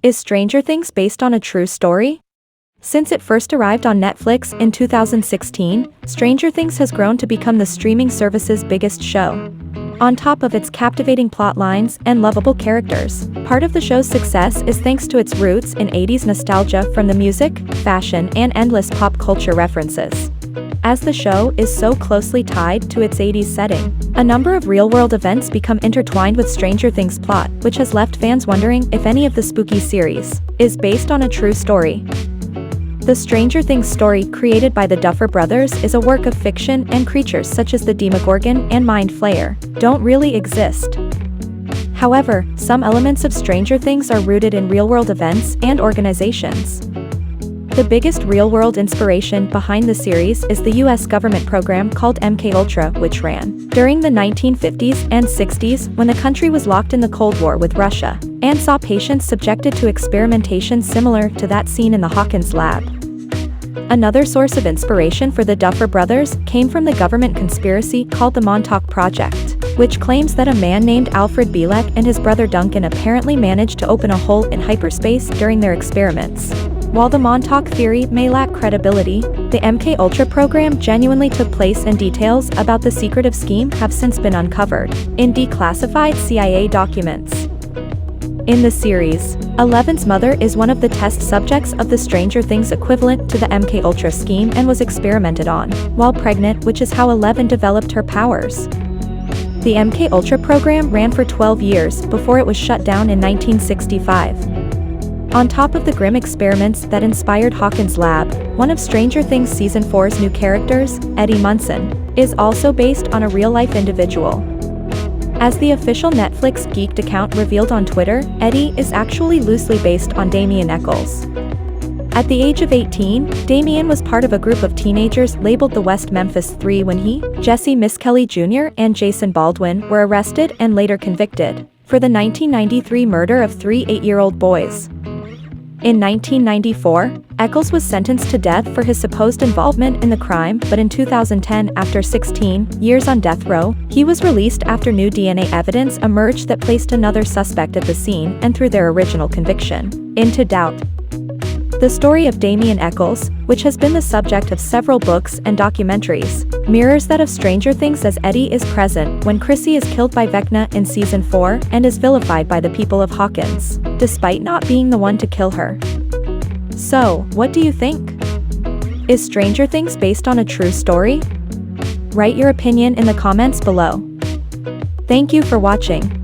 Is Stranger Things based on a true story? Since it first arrived on Netflix in 2016, Stranger Things has grown to become the streaming service's biggest show. On top of its captivating plot lines and lovable characters, part of the show's success is thanks to its roots in 80s nostalgia from the music, fashion, and endless pop culture references. As the show is so closely tied to its 80s setting, a number of real-world events become intertwined with Stranger Things' plot, which has left fans wondering if any of the spooky series is based on a true story. The Stranger Things story created by the Duffer Brothers is a work of fiction, and creatures such as the Demogorgon and Mind Flayer don't really exist. However, some elements of Stranger Things are rooted in real-world events and organizations. The biggest real-world inspiration behind the series is the US government program called MKUltra, which ran during the 1950s and 60s when the country was locked in the Cold War with Russia, and saw patients subjected to experimentation similar to that seen in the Hawkins lab. Another source of inspiration for the Duffer Brothers came from the government conspiracy called the Montauk Project, which claims that a man named Alfred Bielek and his brother Duncan apparently managed to open a hole in hyperspace during their experiments. While the Montauk theory may lack credibility, the MKUltra program genuinely took place, and details about the secretive scheme have since been uncovered in declassified CIA documents. In the series, Eleven's mother is one of the test subjects of the Stranger Things equivalent to the MKUltra scheme and was experimented on while pregnant, which is how Eleven developed her powers. The MKUltra program ran for 12 years before it was shut down in 1965. On top of the grim experiments that inspired Hawkins' lab, one of Stranger Things Season 4's new characters, Eddie Munson, is also based on a real-life individual. As the official Netflix Geeked account revealed on Twitter, Eddie is actually loosely based on Damien Echols. At the age of 18, Damien was part of a group of teenagers labeled the West Memphis Three when he, Jesse Miskelly Jr., and Jason Baldwin were arrested and later convicted for the 1993 murder of three 8-year-old boys. In 1994, Echols was sentenced to death for his supposed involvement in the crime, but in 2010, after 16 years on death row, he was released after new DNA evidence emerged that placed another suspect at the scene and threw their original conviction into doubt. The story of Damien Echols, which has been the subject of several books and documentaries, mirrors that of Stranger Things, as Eddie is present when Chrissy is killed by Vecna in Season 4 and is vilified by the people of Hawkins, despite not being the one to kill her. So, what do you think? Is Stranger Things based on a true story? Write your opinion in the comments below. Thank you for watching.